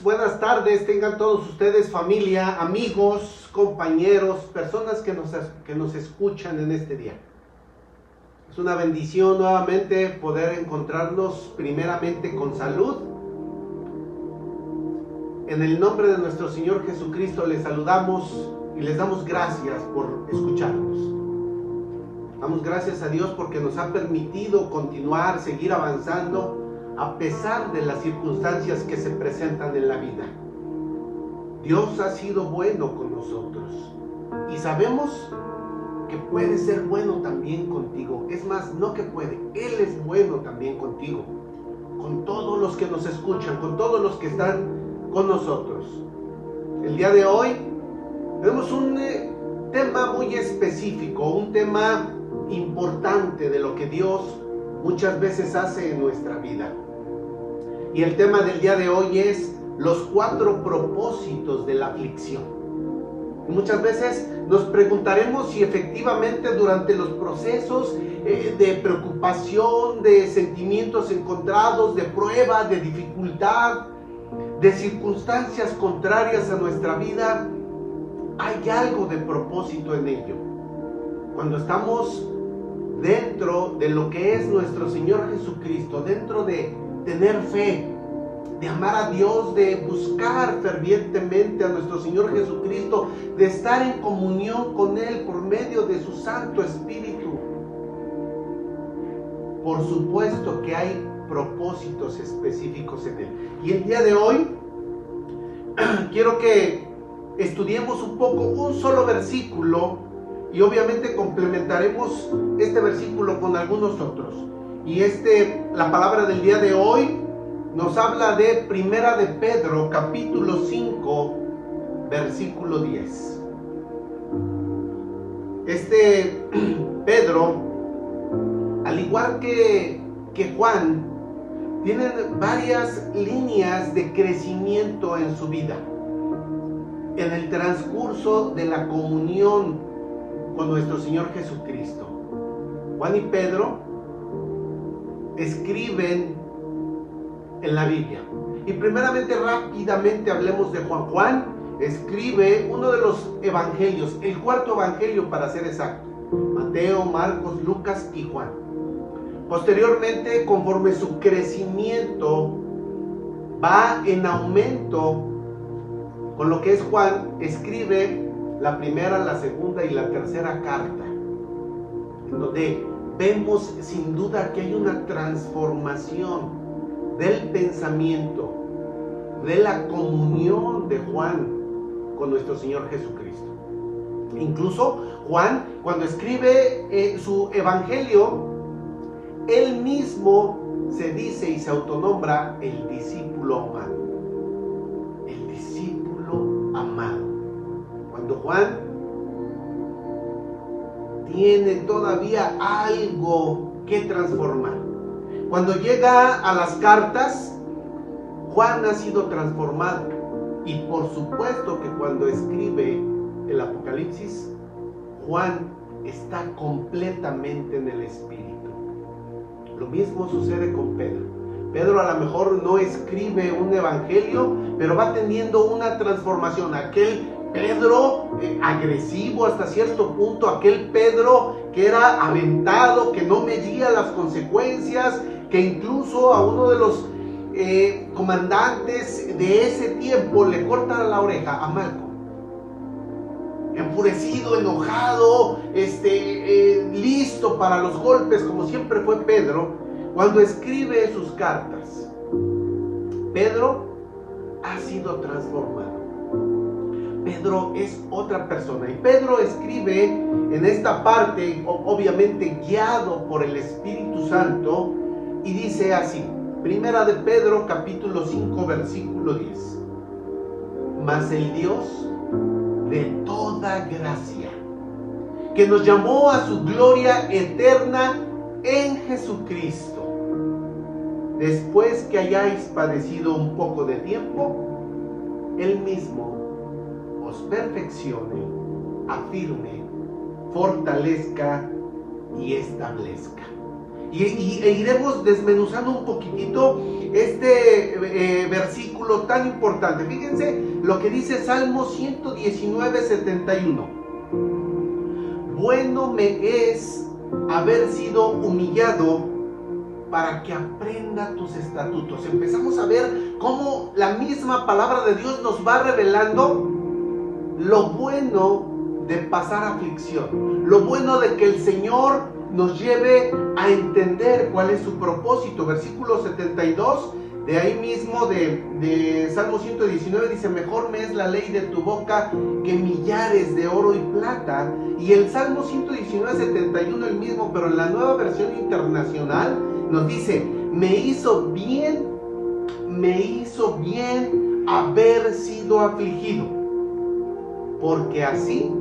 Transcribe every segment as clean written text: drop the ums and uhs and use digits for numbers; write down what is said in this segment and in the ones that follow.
Buenas tardes, tengan todos ustedes, familia, amigos, compañeros, personas que nos escuchan en este día. Es una bendición nuevamente poder encontrarnos primeramente con salud. En el nombre de nuestro Señor Jesucristo les saludamos y les damos gracias por escucharnos. Damos gracias a Dios porque nos ha permitido continuar, seguir avanzando a pesar de las circunstancias que se presentan en la vida. Dios ha sido bueno con nosotros y sabemos que puede ser bueno también contigo. Es más, no que puede, Él es bueno también contigo, con todos los que nos escuchan, con todos los que están con nosotros. El día de hoy tenemos un tema muy específico, un tema importante de lo que Dios muchas veces hace en nuestra vida. Y el tema del día de hoy es los 4 propósitos de la aflicción. Y muchas veces nos preguntaremos si efectivamente durante los procesos de preocupación, de sentimientos encontrados, de prueba, de dificultad, de circunstancias contrarias a nuestra vida, hay algo de propósito en ello. Cuando estamos dentro de lo que es nuestro Señor Jesucristo, dentro de tener fe, de amar a Dios, de buscar fervientemente a nuestro Señor Jesucristo, de estar en comunión con Él por medio de su Santo Espíritu. Por supuesto que hay propósitos específicos en Él. Y el día de hoy quiero que estudiemos un poco un solo versículo y obviamente complementaremos este versículo con algunos otros. Y la palabra del día de hoy nos habla de Primera de Pedro, capítulo 5, versículo 10. Pedro, al igual que Juan, tienen varias líneas de crecimiento en su vida. En el transcurso de la comunión con nuestro Señor Jesucristo, Juan y Pedro escriben en la Biblia. Y primeramente, rápidamente hablemos de Juan. Juan escribe uno de los evangelios, el 4º evangelio para ser exacto: Mateo, Marcos, Lucas y Juan. Posteriormente, conforme su crecimiento va en aumento con lo que es Juan, escribe la primera, la segunda y la tercera carta, en donde vemos sin duda que hay una transformación del pensamiento, de la comunión de Juan con nuestro Señor Jesucristo. Incluso Juan, cuando escribe su evangelio, él mismo se dice y se autonombra el discípulo amado. El discípulo amado. Cuando Juan tiene todavía algo que transformar. Cuando llega a las cartas, Juan ha sido transformado. Y por supuesto que cuando escribe el Apocalipsis, Juan está completamente en el Espíritu. Lo mismo sucede con Pedro. Pedro a lo mejor no escribe un evangelio, pero va teniendo una transformación. Aquel Pedro agresivo hasta cierto punto, aquel Pedro que era aventado, que no medía las consecuencias, que incluso a uno de los comandantes de ese tiempo le corta la oreja, a Malco. Enfurecido, enojado, listo para los golpes, como siempre fue Pedro, cuando escribe sus cartas. Pedro ha sido transformado. Pedro es otra persona. Y Pedro escribe en esta parte, obviamente guiado por el Espíritu Santo, y dice así: Primera de Pedro, capítulo 5, versículo 10. Mas el Dios de toda gracia, que nos llamó a su gloria eterna en Jesucristo, después que hayáis padecido un poco de tiempo, Él mismo os perfeccione, afirme, fortalezca y establezca. E iremos desmenuzando un poquitito este versículo tan importante. Fíjense lo que dice Salmo 119, 71. Bueno me es haber sido humillado para que aprenda tus estatutos. Empezamos a ver cómo la misma palabra de Dios nos va revelando lo bueno de pasar aflicción, lo bueno de que el Señor nos lleve a entender cuál es su propósito. Versículo 72 de ahí mismo de Salmo 119 dice: mejor me es la ley de tu boca que millares de oro y plata. Y el Salmo 119, 71 el mismo, pero en la Nueva Versión Internacional nos dice: me hizo bien haber sido afligido, porque así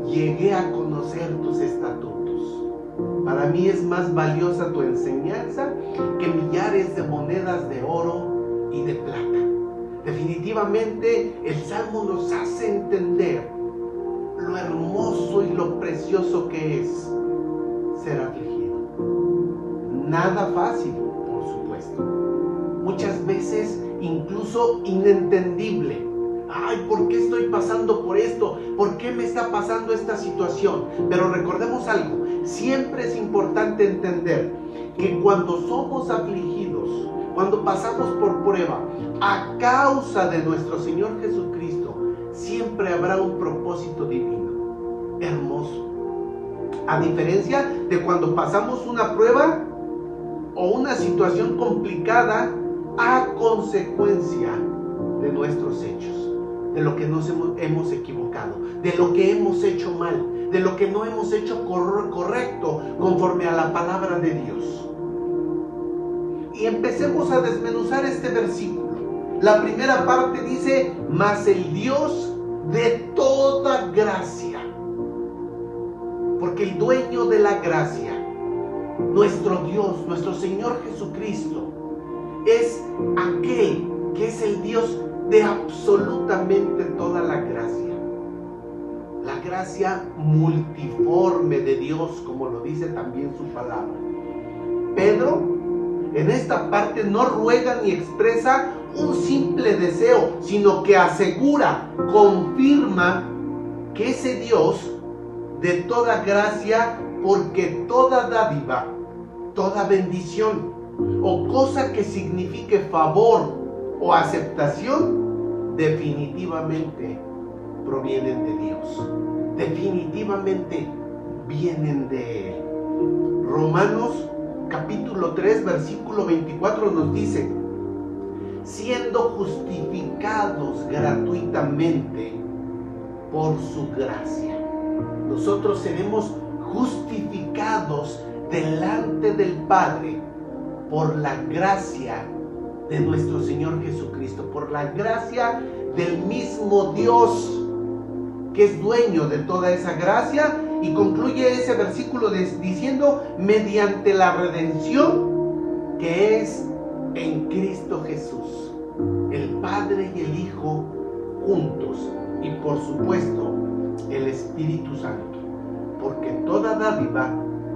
llegué a conocer tus estatutos. Para mí es más valiosa tu enseñanza que millares de monedas de oro y de plata. Definitivamente el Salmo nos hace entender lo hermoso y lo precioso que es ser afligido. Nada fácil, por supuesto. Muchas veces incluso inentendible. Ay, ¿por qué estoy pasando por esto? ¿Por qué me está pasando esta situación? Pero recordemos algo, siempre es importante entender que cuando somos afligidos, cuando pasamos por prueba, a causa de nuestro Señor Jesucristo, siempre habrá un propósito divino, hermoso. A diferencia de cuando pasamos una prueba o una situación complicada a consecuencia de nuestros hechos, de lo que nos hemos equivocado, de lo que hemos hecho mal, de lo que no hemos hecho correcto conforme a la palabra de Dios. Y empecemos a desmenuzar este versículo. La primera parte dice: mas el Dios de toda gracia, porque el dueño de la gracia, nuestro Dios, nuestro Señor Jesucristo, es aquel que es el Dios de absolutamente toda la gracia. La gracia multiforme de Dios, como lo dice también su palabra. Pedro, en esta parte, no ruega ni expresa un simple deseo, sino que asegura, confirma que ese Dios de toda gracia, porque toda dádiva, toda bendición o cosa que signifique favor o aceptación, definitivamente provienen de Dios, definitivamente vienen de Él. Romanos capítulo 3 versículo 24 nos dice: siendo justificados gratuitamente por su gracia. Nosotros seremos justificados delante del Padre por la gracia de nuestro Señor Jesucristo, por la gracia del mismo Dios que es dueño de toda esa gracia. Y concluye ese versículo diciendo: mediante la redención que es en Cristo Jesús, el Padre y el Hijo juntos, y por supuesto el Espíritu Santo, porque toda dádiva,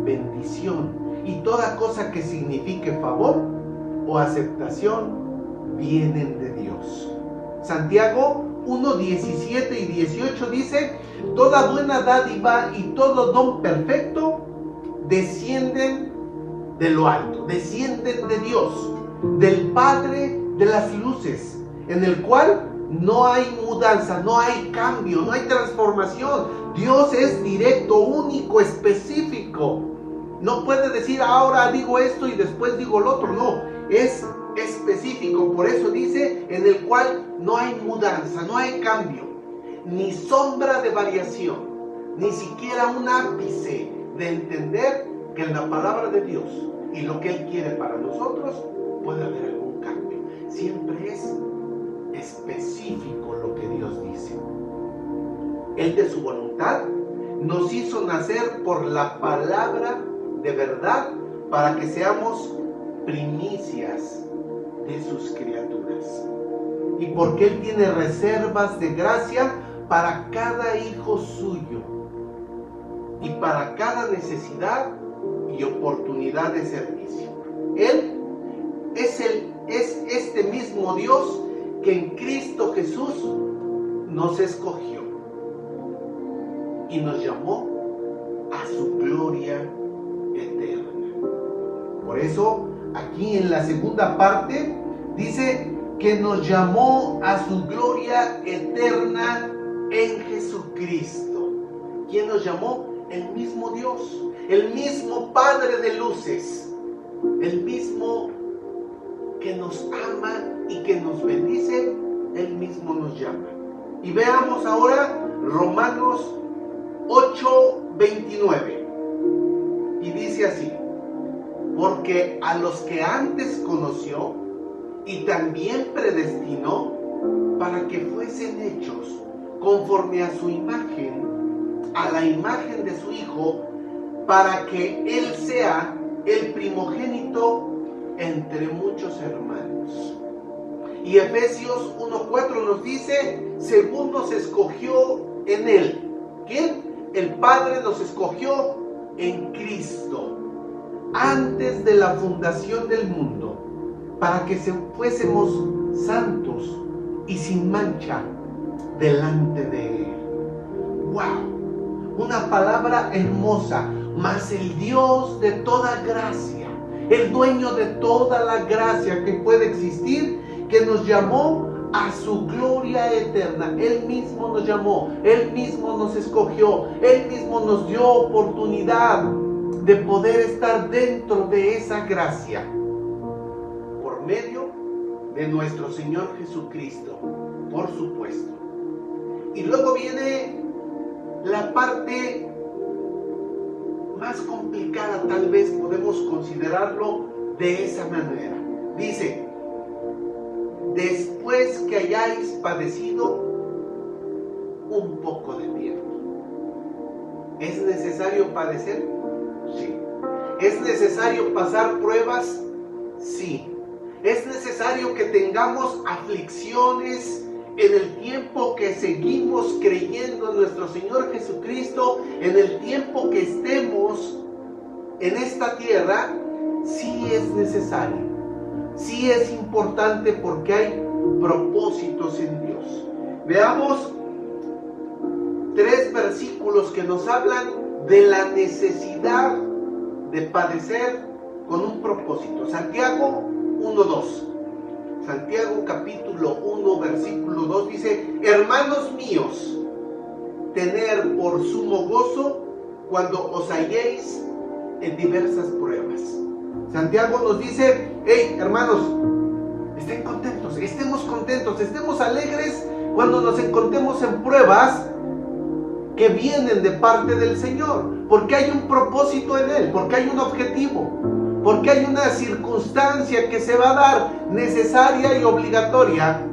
bendición y toda cosa que signifique favor o aceptación vienen de Dios. Santiago 1:17 y 18 dice: toda buena dádiva y todo don perfecto descienden de lo alto, descienden de Dios, del Padre de las luces, en el cual no hay mudanza, no hay cambio, no hay transformación. Dios es directo, único, específico. No puede decir ahora digo esto y después digo lo otro. No, es específico. Por eso dice: en el cual no hay mudanza, no hay cambio, ni sombra de variación, ni siquiera un ápice de entender que en la palabra de Dios y lo que Él quiere para nosotros puede haber algún cambio. Siempre es específico lo que Dios dice. Él, de su voluntad, nos hizo nacer por la palabra de verdad para que seamos primicias de sus criaturas. Y porque Él tiene reservas de gracia para cada hijo suyo y para cada necesidad y oportunidad de servicio. Él es este mismo Dios que en Cristo Jesús nos escogió y nos llamó a su gloria eterna. Por eso, aquí en la segunda parte, dice que nos llamó a su gloria eterna en Jesucristo. ¿Quién nos llamó? El mismo Dios, el mismo Padre de luces, el mismo que nos ama y que nos bendice, Él mismo nos llama. Y veamos ahora Romanos 8:29. Y dice así: porque a los que antes conoció y también predestinó para que fuesen hechos conforme a su imagen, a la imagen de su Hijo, para que Él sea el primogénito entre muchos hermanos. Y Efesios 1:4 nos dice, según nos escogió en Él. ¿Quién? El Padre nos escogió en Cristo, antes de la fundación del mundo, para que fuésemos santos y sin mancha delante de Él. ¡Wow! Una palabra hermosa. Mas el Dios de toda gracia, el dueño de toda la gracia que puede existir, que nos llamó a su gloria eterna. Él mismo nos llamó, Él mismo nos escogió, Él mismo nos dio oportunidad de poder estar dentro de esa gracia por medio de nuestro Señor Jesucristo, por supuesto. Y luego viene la parte más complicada, tal vez podemos considerarlo de esa manera. Dice, después que hayáis padecido un poco de tiempo. ¿Es necesario padecer? Sí. ¿Es necesario pasar pruebas? Sí. ¿Es necesario que tengamos aflicciones en el tiempo que seguimos creyendo en nuestro Señor Jesucristo, en el tiempo que estemos en esta tierra? Sí es necesario, sí es importante, porque hay propósitos en Dios. Veamos 3 versículos que nos hablan de la necesidad de padecer con un propósito. Santiago 1:2. Santiago capítulo 1 versículo 2 dice: hermanos míos, tener por sumo gozo cuando os halléis en diversas pruebas. Santiago nos dice: hey hermanos, estemos contentos, estemos alegres cuando nos encontremos en pruebas que vienen de parte del Señor, porque hay un propósito en Él, porque hay un objetivo, porque hay una circunstancia que se va a dar necesaria y obligatoria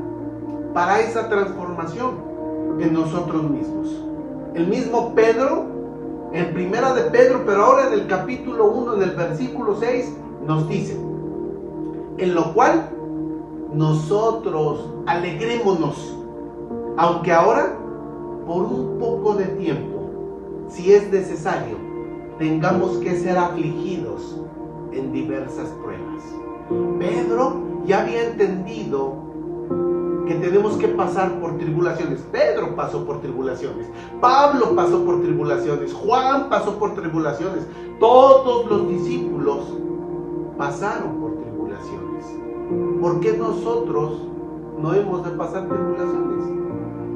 para esa transformación en nosotros mismos. El mismo Pedro, en primera de Pedro, pero ahora en el capítulo 1, en el versículo 6, nos dice: en lo cual nosotros alegrémonos, aunque ahora por un poco de tiempo, si es necesario, tengamos que ser afligidos en diversas pruebas. Pedro ya había entendido que tenemos que pasar por tribulaciones. Pedro pasó por tribulaciones, Pablo pasó por tribulaciones, Juan pasó por tribulaciones, todos los discípulos pasaron por tribulaciones. ¿Por qué nosotros no hemos de pasar tribulaciones?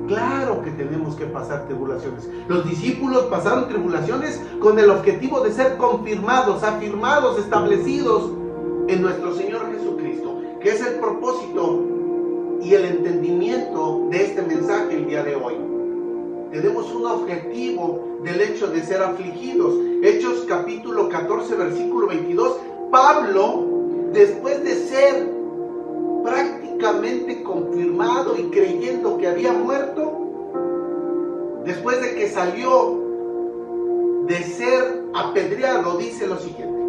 Claro que tenemos que pasar tribulaciones. Los discípulos pasaron tribulaciones con el objetivo de ser confirmados, afirmados, establecidos en nuestro Señor Jesucristo, que es el propósito y el entendimiento de este mensaje el día de hoy. Tenemos un objetivo del hecho de ser afligidos. Hechos capítulo 14 versículo 22, Pablo, después de ser prácticamente confirmado y creyendo que había muerto, después de que salió de ser apedreado, dice lo siguiente: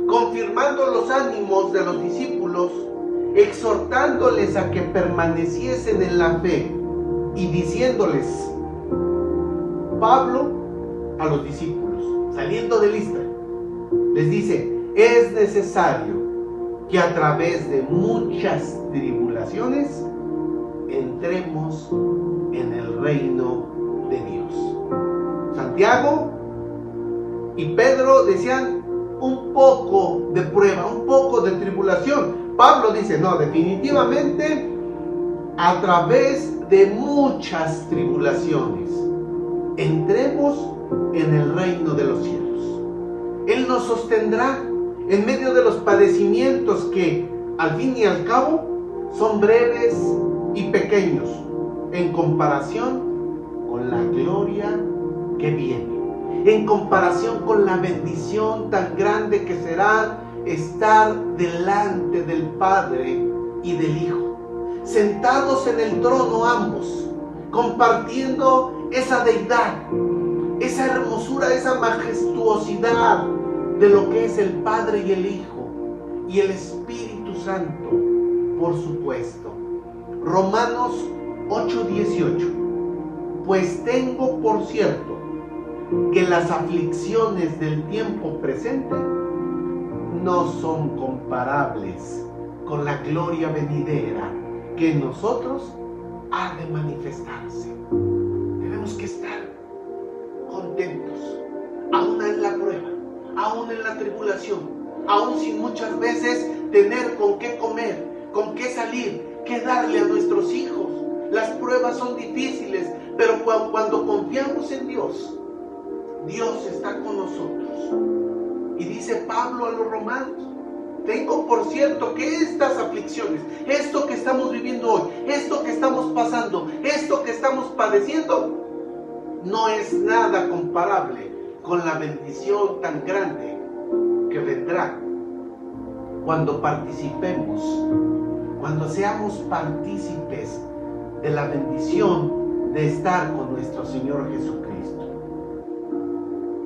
confirmando los ánimos de los discípulos, exhortándoles a que permaneciesen en la fe, y diciéndoles Pablo a los discípulos, saliendo de Listra, les dice: es necesario que a través de muchas tribulaciones entremos en el reino de Dios. Santiago y Pedro decían un poco de prueba, un poco de tribulación. Pablo dice: no, definitivamente a través de muchas tribulaciones entremos en el reino de los cielos. Él nos sostendrá en medio de los padecimientos que al fin y al cabo son breves y pequeños en comparación con la gloria que viene, en comparación con la bendición tan grande que será estar delante del Padre y del Hijo, sentados en el trono ambos, compartiendo esa deidad, esa hermosura, esa majestuosidad de lo que es el Padre y el Hijo y el Espíritu Santo, por supuesto. Romanos 8:18. Pues tengo por cierto que las aflicciones del tiempo presente no son comparables con la gloria venidera que en nosotros ha de manifestarse. Tenemos que estar contentos, aún en la prueba, aún en la tribulación, aún sin muchas veces tener con qué comer, con qué salir, qué darle a nuestros hijos. Las pruebas son difíciles, pero cuando confiamos en Dios, Dios está con nosotros. Y dice Pablo a los romanos: tengo por cierto que estas aflicciones, esto que estamos viviendo hoy, esto que estamos pasando, esto que estamos padeciendo, no es nada comparable con la bendición tan grande que vendrá cuando participemos, cuando seamos partícipes de la bendición de estar con nuestro Señor Jesucristo.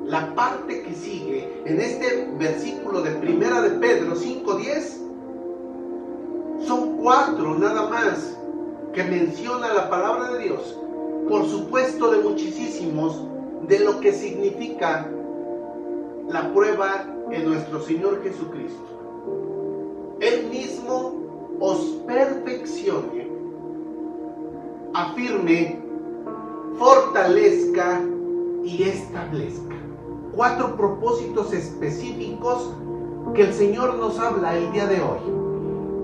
La parte que sigue en este versículo de Primera de Pedro 5:10 son 4 nada más que menciona la palabra de Dios, por supuesto de muchísimos, de lo que significa la prueba en nuestro Señor Jesucristo. Él mismo os perfeccione, afirme, fortalezca y establezca. 4 propósitos específicos que el Señor nos habla el día de hoy.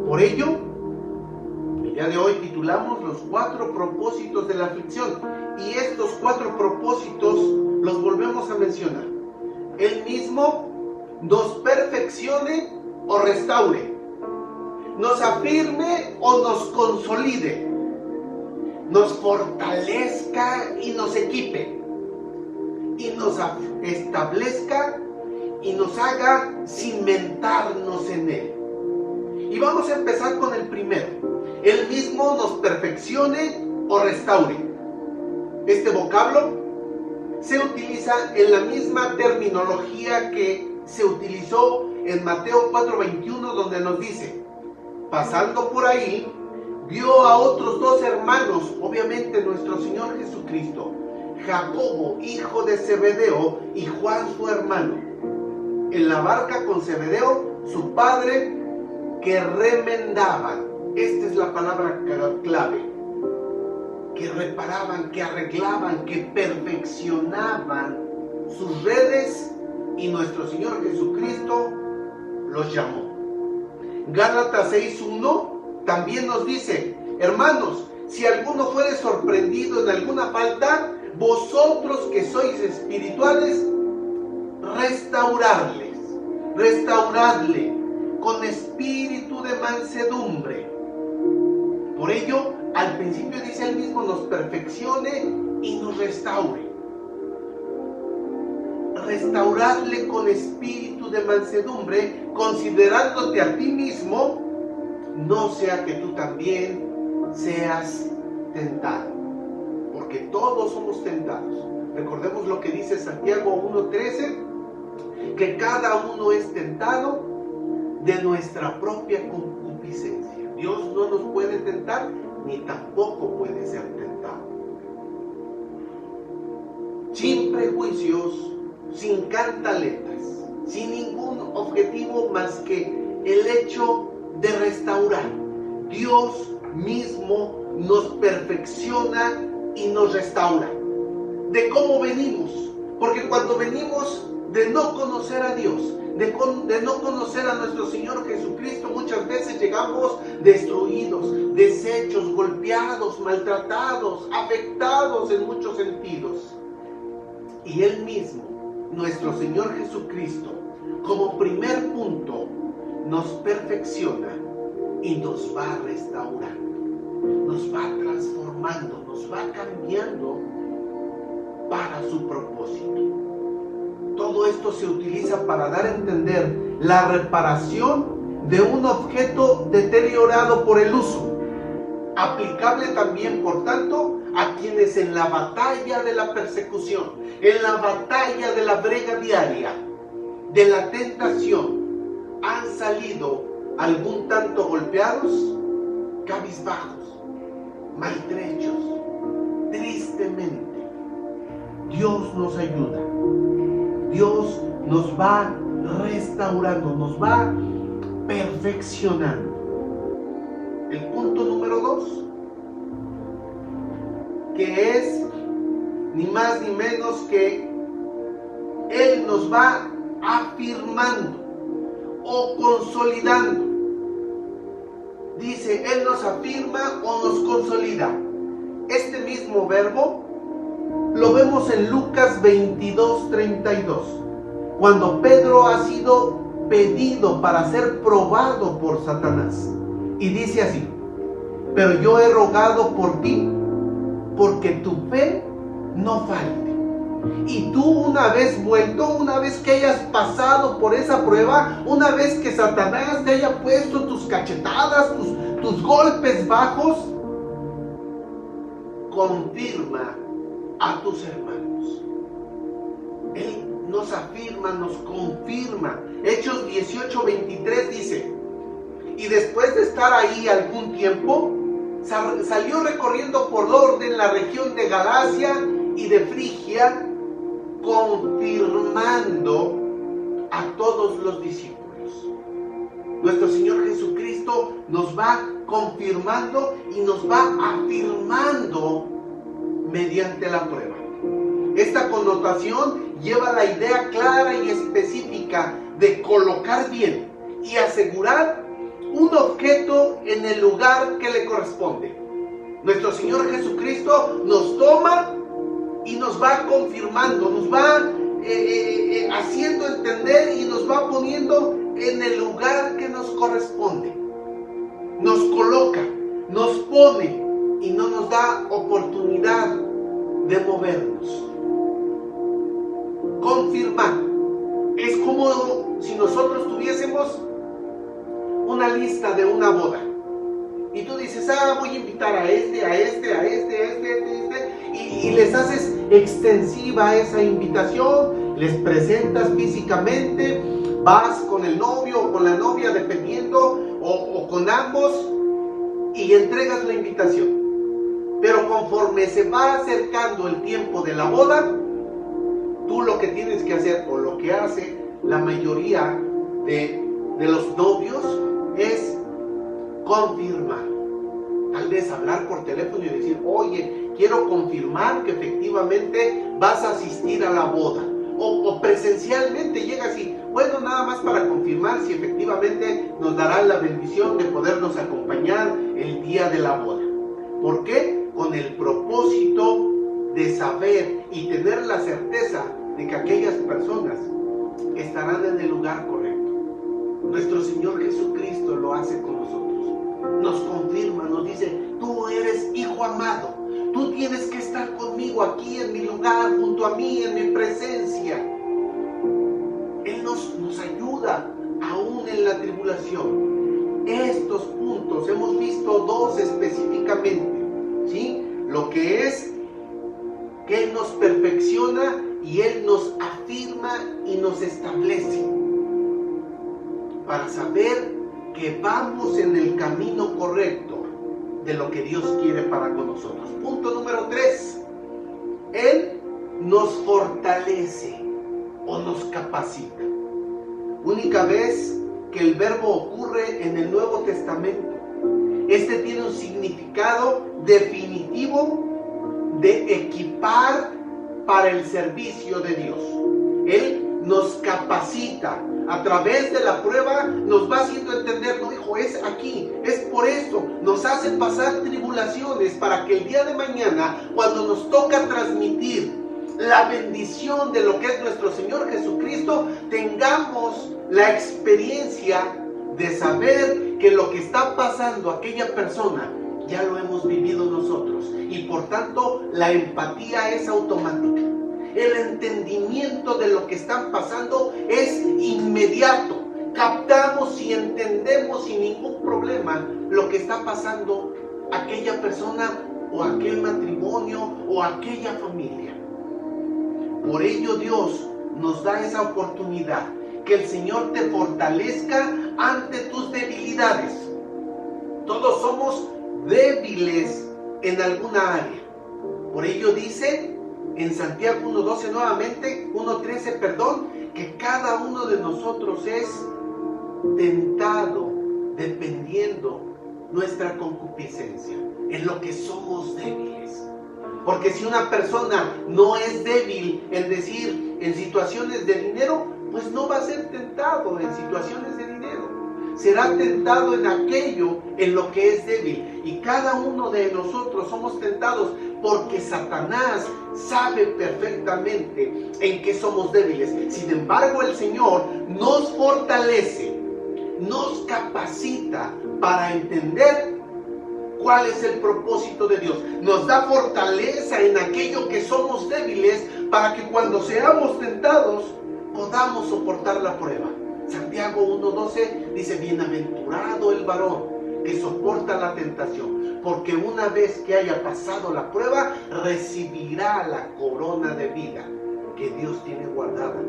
Por ello, el día de hoy titulamos los 4 propósitos de la aflicción. Y estos 4 propósitos los volvemos a mencionar. Él mismo nos perfeccione o restaure, nos afirme o nos consolide, nos fortalezca y nos equipe, y nos establezca y nos haga cimentarnos en Él. Y vamos a empezar con el primero. Él mismo nos perfeccione o restaure. Este vocablo se utiliza en la misma terminología que se utilizó en Mateo 4:21, donde nos dice: pasando por ahí, vio a otros 2 hermanos, obviamente nuestro Señor Jesucristo, Jacobo, hijo de Zebedeo, y Juan su hermano, en la barca con Zebedeo, su padre, que remendaban. Esta es la palabra clave. Que reparaban, que arreglaban, que perfeccionaban sus redes, y nuestro Señor Jesucristo los llamó. Gálatas 6:1 también nos dice: hermanos, si alguno fuere sorprendido en alguna falta, vosotros que sois espirituales, restauradle con espíritu de mansedumbre. Por ello, al principio dice él mismo: nos perfeccione y nos restaure. Restauradle con espíritu de mansedumbre, considerándote a ti mismo, no sea que tú también seas tentado. Porque todos somos tentados. Recordemos lo que dice Santiago 1:13, que cada uno es tentado de nuestra propia concupiscencia. Dios no nos puede tentar, ni tampoco puede ser tentado. sin prejuicios, sin cantaletas, sin ningún objetivo más que el hecho de restaurar. Dios mismo nos perfecciona y nos restaura. De cómo venimos, porque cuando venimos de no conocer a Dios, de no conocer a nuestro Señor Jesucristo, muchas veces llegamos destruidos, deshechos, golpeados, maltratados, afectados en muchos sentidos. Y Él mismo, nuestro Señor Jesucristo, como primer punto, nos perfecciona y nos va restaurando, nos va transformando, nos va cambiando para su propósito. Todo esto se utiliza para dar a entender la reparación de un objeto deteriorado por el uso, aplicable también, por tanto, a quienes en la batalla de la persecución, en la batalla de la brega diaria, de la tentación, han salido algún tanto golpeados, cabizbajos, maltrechos, tristemente. Dios nos ayuda. Dios nos va restaurando, nos va perfeccionando. El punto número 2, que es ni más ni menos que Él nos va afirmando o consolidando. Dice, Él nos afirma o nos consolida. Este mismo verbo lo vemos en Lucas 22:32, cuando Pedro ha sido pedido para ser probado por Satanás. Y dice así: pero yo he rogado por ti, porque tu fe no falte. Y tú, una vez vuelto, una vez que hayas pasado por esa prueba, una vez que Satanás te haya puesto tus cachetadas, tus golpes bajos, confirma a tus hermanos. Él nos afirma, nos confirma. Hechos 18:23 dice: y después de estar ahí algún tiempo, salió recorriendo por orden la región de Galacia y de Frigia, confirmando a todos los discípulos. Nuestro Señor Jesucristo nos va confirmando y nos va afirmando mediante la prueba. Esta connotación lleva la idea clara y específica de colocar bien y asegurar un objeto en el lugar que le corresponde. Nuestro Señor Jesucristo nos toma y nos va confirmando, nos va haciendo entender y nos va poniendo en el lugar que nos corresponde. Nos coloca, nos pone y no nos da oportunidad de movernos. Confirmar es como si nosotros tuviésemos una lista de una boda y tú dices, voy a invitar a este, y les haces extensiva esa invitación, les presentas físicamente, vas con el novio o con la novia, dependiendo, o con ambos, y entregas la invitación. Pero conforme se va acercando el tiempo de la boda, tú lo que tienes que hacer, o lo que hace la mayoría de los novios, es confirmar. Tal vez hablar por teléfono y decir, oye, quiero confirmar que efectivamente vas a asistir a la boda. O presencialmente llegas y, bueno, nada más para confirmar si efectivamente nos dará la bendición de podernos acompañar el día de la boda. ¿Por qué? Con el propósito de saber y tener la certeza de que aquellas personas estarán en el lugar correcto. Nuestro Señor Jesucristo lo hace con nosotros. Nos confirma, nos dice, tú eres hijo amado. Tú tienes que estar conmigo aquí en mi lugar, junto a mí, en mi presencia. Él nos ayuda aún en la tribulación. Estos puntos, hemos visto dos específicamente, ¿sí? Lo que es que Él nos perfecciona y Él nos afirma y nos establece para saber que vamos en el camino correcto de lo que Dios quiere para con nosotros. Punto número 3. Él nos fortalece o nos capacita. Única vez que el verbo ocurre en el Nuevo Testamento. Este tiene un significado definitivo de equipar para el servicio de Dios. Él nos capacita. A través de la prueba nos va haciendo entender, no, hijo, es aquí, es por esto. Nos hace pasar tribulaciones para que el día de mañana, cuando nos toca transmitir la bendición de lo que es nuestro Señor Jesucristo, tengamos la experiencia de saber que lo que está pasando a aquella persona ya lo hemos vivido nosotros, y por tanto la empatía es automática. El entendimiento de lo que están pasando es inmediato. Captamos y entendemos sin ningún problema lo que está pasando a aquella persona o aquel matrimonio o aquella familia. Por ello Dios nos da esa oportunidad, que el Señor te fortalezca ante tus debilidades. Todos somos débiles en alguna área. Por ello dice en Santiago 1:12 nuevamente, 1:13, perdón, que cada uno de nosotros es tentado dependiendo nuestra concupiscencia, en lo que somos débiles. Porque si una persona no es débil, es decir, en situaciones de dinero, pues no va a ser tentado en situaciones de dinero. Será tentado en aquello en lo que es débil. Y cada uno de nosotros somos tentados porque Satanás sabe perfectamente en qué somos débiles. Sin embargo, el Señor nos fortalece, nos capacita para entender cuál es el propósito de Dios. Nos da fortaleza en aquello que somos débiles para que cuando seamos tentados podamos soportar la prueba. Santiago 1:12 dice: bienaventurado el varón que soporta la tentación, porque una vez que haya pasado la prueba, recibirá la corona de vida que Dios tiene guardada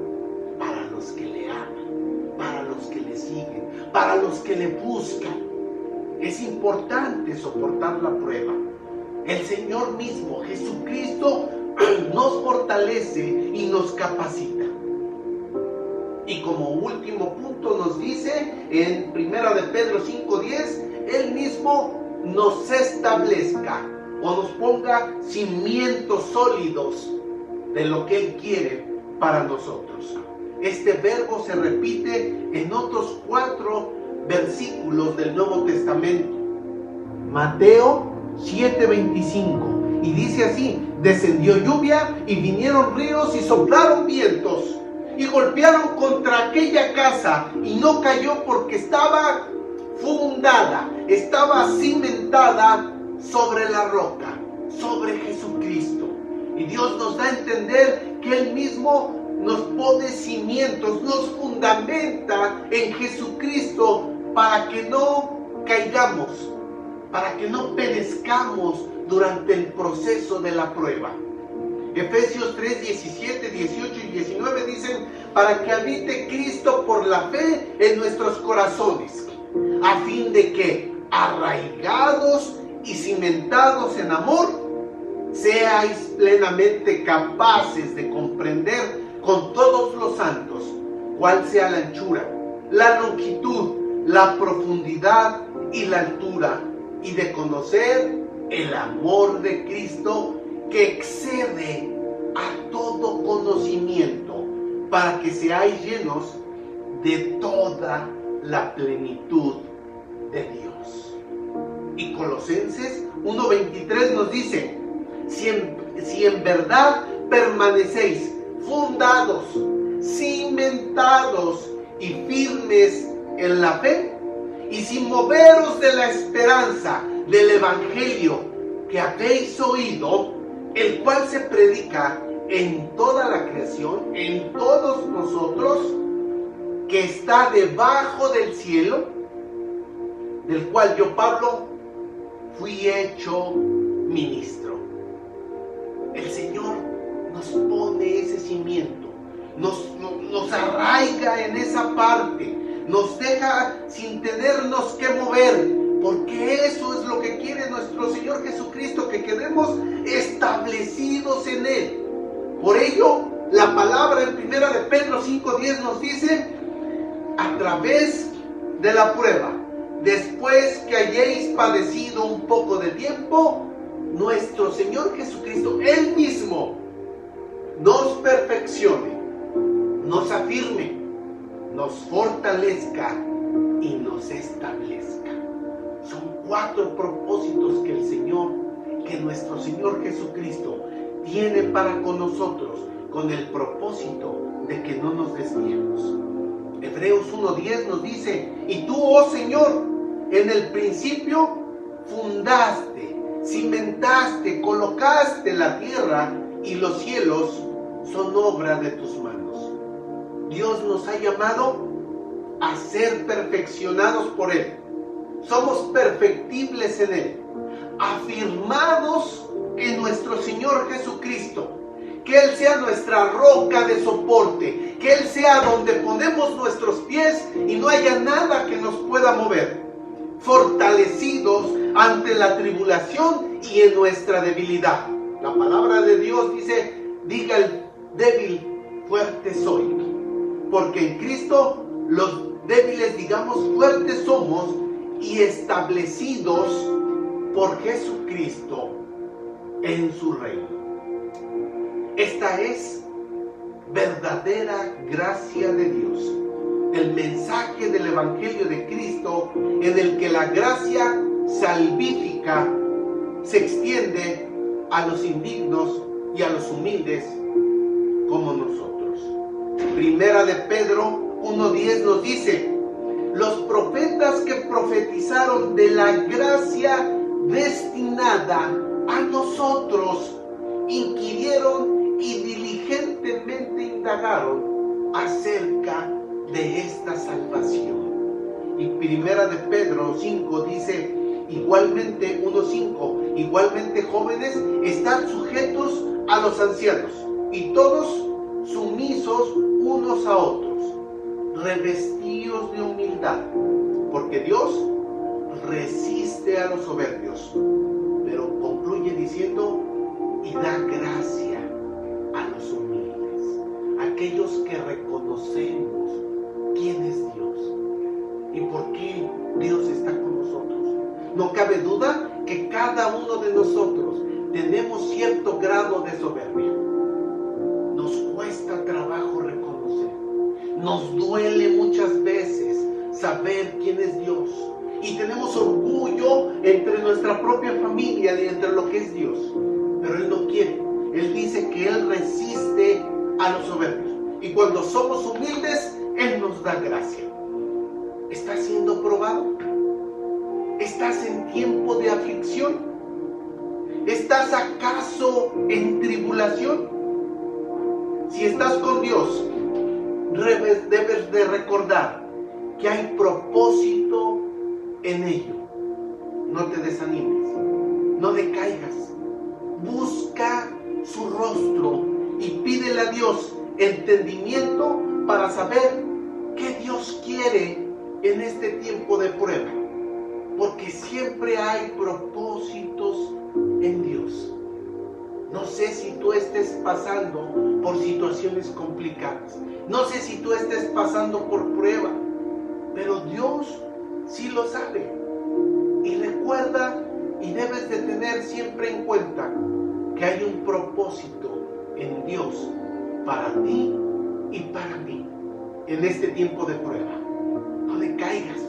para los que le aman, para los que le siguen, para los que le buscan. Es importante soportar la prueba. El Señor mismo, Jesucristo, nos fortalece y nos capacita. Y como último punto nos dice en 1 de Pedro 5:10, Él mismo nos establezca o nos ponga cimientos sólidos de lo que Él quiere para nosotros. Este verbo se repite en otros 4 versículos del Nuevo Testamento. Mateo 7:25, y dice así: descendió lluvia y vinieron ríos y soplaron vientos y golpearon contra aquella casa, y no cayó porque estaba fundada, estaba cimentada sobre la roca, sobre Jesucristo. Y Dios nos da a entender que Él mismo nos pone cimientos, nos fundamenta en Jesucristo para que no caigamos, para que no perezcamos durante el proceso de la prueba. Efesios 3:17, 18 y 19 dicen: para que habite Cristo por la fe en nuestros corazones, a fin de que, arraigados y cimentados en amor, seáis plenamente capaces de comprender con todos los santos cuál sea la anchura, la longitud, la profundidad y la altura, y de conocer el amor de Cristo que excede a todo conocimiento, para que seáis llenos de toda la plenitud de Dios. Y Colosenses 1:23 nos dice: si en verdad permanecéis fundados, cimentados y firmes en la fe, y sin moveros de la esperanza del evangelio que habéis oído, el cual se predica en toda la creación, en todos nosotros, que está debajo del cielo, del cual yo, Pablo, fui hecho ministro. El Señor nos pone ese cimiento, nos arraiga en esa parte, nos deja sin tenernos que mover, porque eso es lo que quiere nuestro Señor Jesucristo, que quedemos establecidos en Él. Por ello, la palabra en 1 de Pedro 5:10 nos dice: a través de la prueba, después que hayáis padecido un poco de tiempo, nuestro Señor Jesucristo, Él mismo, nos perfeccione, nos afirme, nos fortalezca y nos establezca. Son 4 propósitos que nuestro Señor Jesucristo tiene para con nosotros, con el propósito de que no nos desviemos. Hebreos 1:10 nos dice: y tú, oh Señor, en el principio fundaste, cimentaste, colocaste la tierra, y los cielos son obra de tus manos. Dios nos ha llamado a ser perfeccionados por Él. Somos perfectibles en Él, afirmados en nuestro Señor Jesucristo. Que Él sea nuestra roca de soporte, que Él sea donde ponemos nuestros pies y no haya nada que nos pueda mover. Fortalecidos ante la tribulación y en nuestra debilidad. La palabra de Dios dice: diga el débil, fuerte soy. Porque en Cristo los débiles, digamos, fuertes somos, y establecidos por Jesucristo en su reino. Esta es verdadera gracia de Dios, el mensaje del Evangelio de Cristo, en el que la gracia salvífica se extiende a los indignos y a los humildes como nosotros. Primera de Pedro 1:10 nos dice: los profetas que profetizaron de la gracia destinada a nosotros inquirieron y diligentemente indagaron acerca de esta salvación. Y Primera de Pedro 5 dice igualmente, 1:5, igualmente jóvenes, están sujetos a los ancianos, y todos sumisos unos a otros, revestidos de humildad, porque Dios resiste a los soberbios, pero concluye diciendo: y da gracia a los humildes, aquellos que reconocemos quién es Dios y por qué Dios está con nosotros. No cabe duda que cada uno de nosotros tenemos cierto grado de soberbia. Nos cuesta trabajo reconocer, nos duele muchas veces saber quién es Dios, y tenemos orgullo entre nuestra propia familia y entre lo que es Dios. Pero Él no quiere. Él dice que Él resiste a los soberbios, y cuando somos humildes, Él nos da gracia. ¿Estás siendo probado? ¿Estás en tiempo de aflicción? ¿Estás acaso en tribulación? Si estás con Dios, debes de recordar que hay propósito en ello. No te desanimes, no decaigas. Busca su rostro y pídele a Dios entendimiento para saber qué Dios quiere en este tiempo de prueba, porque siempre hay propósitos en Dios. No sé si tú estés pasando por situaciones complicadas, no sé si tú estés pasando por prueba, pero Dios sí lo sabe. Y recuerda, y debes de tener siempre en cuenta, que hay un propósito en Dios para ti y para mí en este tiempo de prueba. No decaigas,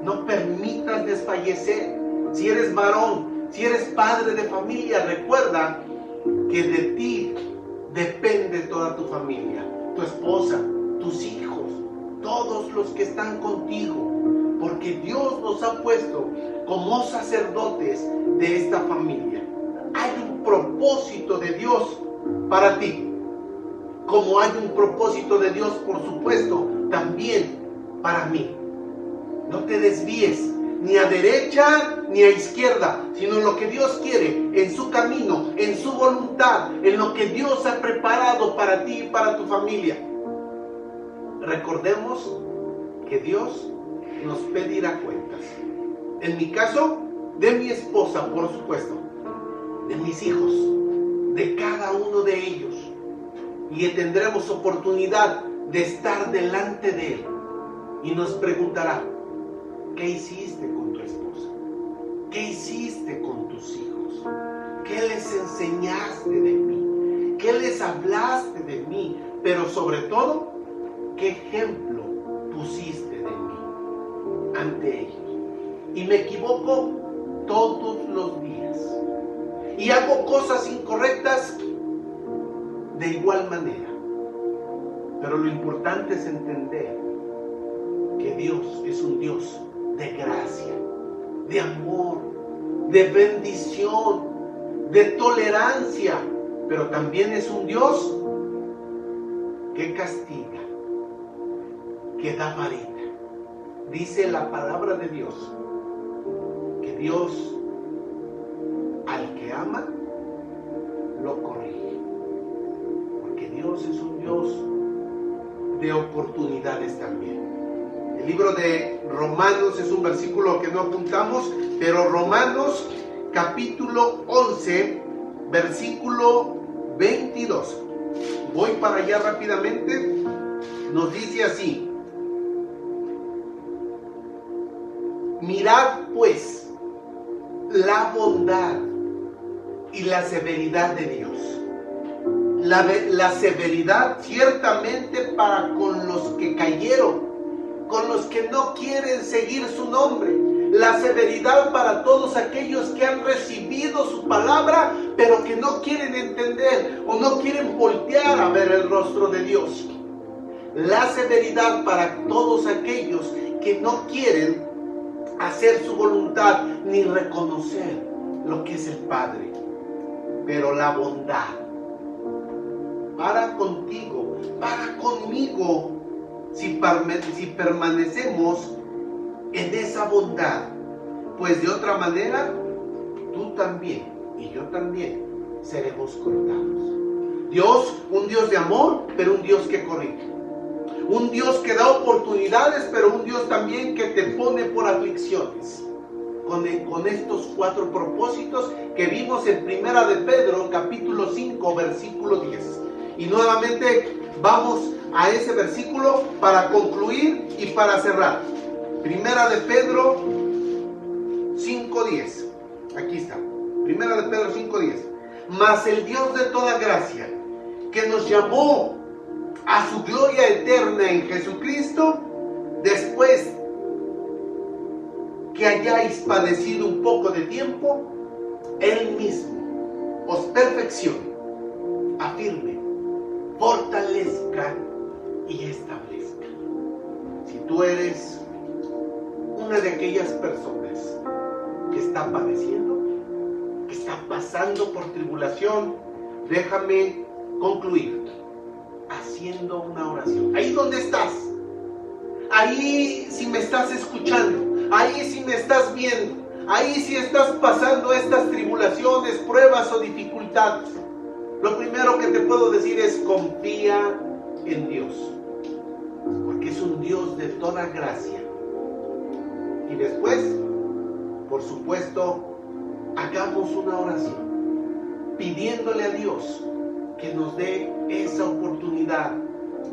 no permitas desfallecer. Si eres varón, si eres padre de familia, recuerda que de ti depende toda tu familia, tu esposa, tus hijos, todos los que están contigo, porque Dios nos ha puesto como sacerdotes de esta familia. Hay un propósito de Dios para ti, como hay un propósito de Dios, por supuesto, también para mí. No te desvíes ni a derecha ni a izquierda, sino lo que Dios quiere, en su camino, en su voluntad, en lo que Dios ha preparado para ti y para tu familia. Recordemos que Dios nos pedirá cuentas. En mi caso, de mi esposa, por supuesto, de mis hijos, de cada uno de ellos. y tendremos oportunidad de estar delante de Él. Y nos preguntará, ¿qué hiciste con tu esposa? ¿Qué hiciste con tus hijos? ¿Qué les enseñaste de mí? ¿Qué les hablaste de mí? Pero sobre todo, ¿qué ejemplo pusiste de mí ante ellos? Y me equivoco todos los días. Y hago cosas incorrectas de igual manera. Pero lo importante es entender que Dios es un Dios de gracia, de amor, de bendición, de tolerancia, pero también es un Dios que castiga, que da varita. Dice la palabra de Dios que Dios al que ama lo corrige, porque Dios es un Dios de oportunidades también. El libro de Romanos es un versículo que no apuntamos, pero Romanos capítulo 11, versículo 22. Voy para allá rápidamente. Nos dice así: mirad pues la bondad y la severidad de Dios. La severidad ciertamente para con los que cayeron, con los que no quieren seguir su nombre. La severidad para todos aquellos que han recibido su palabra, pero que no quieren entender o no quieren voltear a ver el rostro de Dios. La severidad para todos aquellos que no quieren hacer su voluntad ni reconocer lo que es el Padre. Pero la bondad para contigo, para conmigo, si permanecemos en esa bondad, pues de otra manera tú también y yo también seremos cortados. Dios, un Dios de amor, pero un Dios que corrige. Un Dios que da oportunidades, pero un Dios también que te pone por aflicciones. Con estos 4 propósitos que vimos en Primera de Pedro, capítulo 5, versículo 10. Y nuevamente vamos a ese versículo para concluir y para cerrar. Primera de Pedro 5:10. Aquí está. Primera de Pedro 5:10. Mas el Dios de toda gracia, que nos llamó a su gloria eterna en Jesucristo, después que hayáis padecido un poco de tiempo, Él mismo os perfeccione, afirme, fortalezca y establezca. Si tú eres una de aquellas personas que está padeciendo, que está pasando por tribulación, déjame concluir haciendo una oración. Ahí donde estás, ahí si me estás escuchando, ahí si me estás viendo, ahí si estás pasando estas tribulaciones, pruebas o dificultades, lo primero que te puedo decir es confía en Dios, porque es un Dios de toda gracia. Y después, por supuesto, hagamos una oración pidiéndole a Dios que nos dé esa oportunidad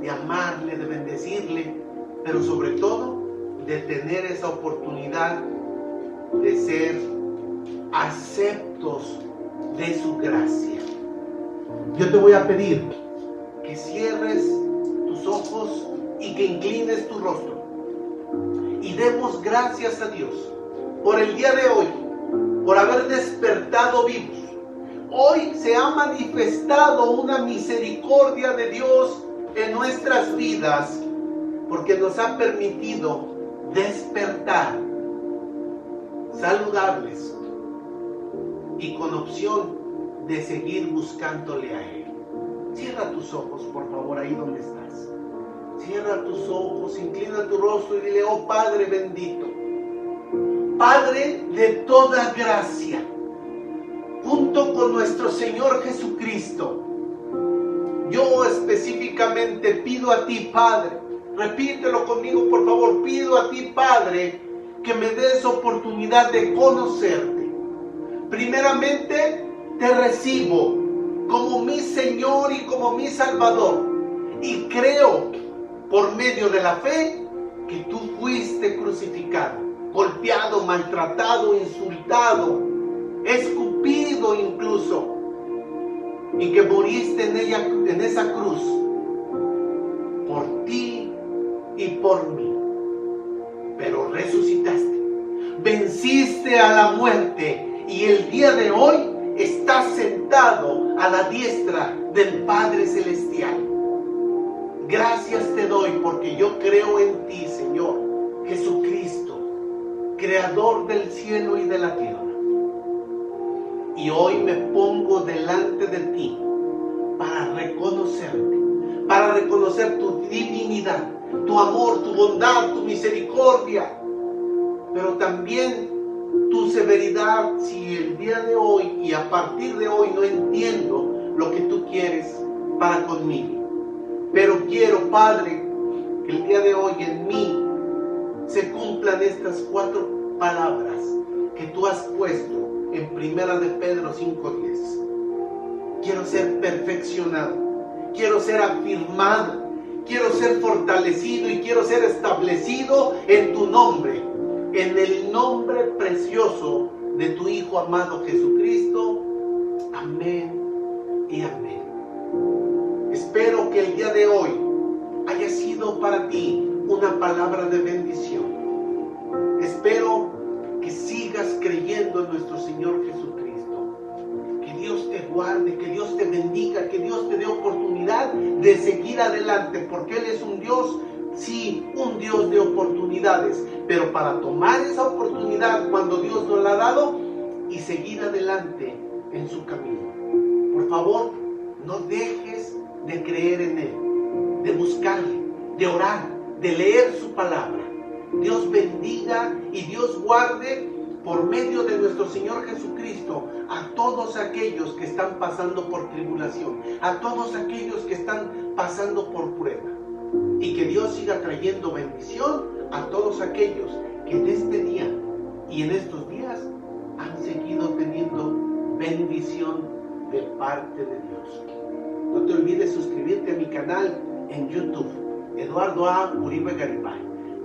de amarle, de bendecirle, pero sobre todo de tener esa oportunidad de ser aceptos de su gracia. Yo te voy a pedir que cierres tus ojos y que inclines tu rostro y demos gracias a Dios por el día de hoy, por haber despertado vivos. Hoy se ha manifestado una misericordia de Dios en nuestras vidas, porque nos ha permitido despertar saludables y con opción de seguir buscándole a Él. Cierra tus ojos, por favor, ahí donde estás. Cierra tus ojos, inclina tu rostro y dile: oh Padre bendito, Padre de toda gracia, junto con nuestro Señor Jesucristo, yo específicamente pido a ti, Padre, repítelo conmigo por favor, pido a ti, Padre, que me des oportunidad de conocerte. Primeramente, te recibo como mi Señor y como mi Salvador. Y creo por medio de la fe que tú fuiste crucificado, golpeado, maltratado, insultado, escupido incluso, y que moriste en esa cruz por ti y por mí. Pero resucitaste, venciste a la muerte y el día de hoy estás sentado a la diestra del Padre Celestial. Gracias te doy porque yo creo en ti, Señor Jesucristo, Creador del cielo y de la tierra. Y hoy me pongo delante de ti para reconocerte, para reconocer tu divinidad, tu amor, tu bondad, tu misericordia, pero también tu severidad si el día de hoy y a partir de hoy no entiendo lo que tú quieres para conmigo. Pero quiero, Padre, que el día de hoy en mí se cumplan estas 4 palabras que tú has puesto en 1 de Pedro 5:10. Quiero ser perfeccionado, quiero ser afirmado, quiero ser fortalecido y quiero ser establecido en tu nombre, en el nombre precioso de tu Hijo amado Jesucristo. Amén y amén. Espero que el día de hoy haya sido para ti una palabra de bendición. Espero que sigas creyendo en nuestro Señor Jesucristo. Que Dios te guarde, que Dios te bendiga, que Dios te dé oportunidad de seguir adelante, porque Él es un Dios, sí, un Dios de oportunidades, pero para tomar esa oportunidad cuando Dios nos la ha dado y seguir adelante en su camino. Por favor, no dejes de creer en Él, de buscarle, de orar, de leer su palabra. Dios bendiga y Dios guarde por medio de nuestro Señor Jesucristo a todos aquellos que están pasando por tribulación, a todos aquellos que están pasando por prueba. Y que Dios siga trayendo bendición a todos aquellos que en este día y en estos días han seguido teniendo bendición de parte de Dios. No te olvides suscribirte a mi canal en YouTube, Eduardo A. Uribe Garibay.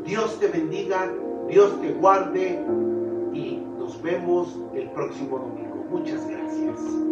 Dios te bendiga, Dios te guarde y nos vemos el próximo domingo. Muchas gracias.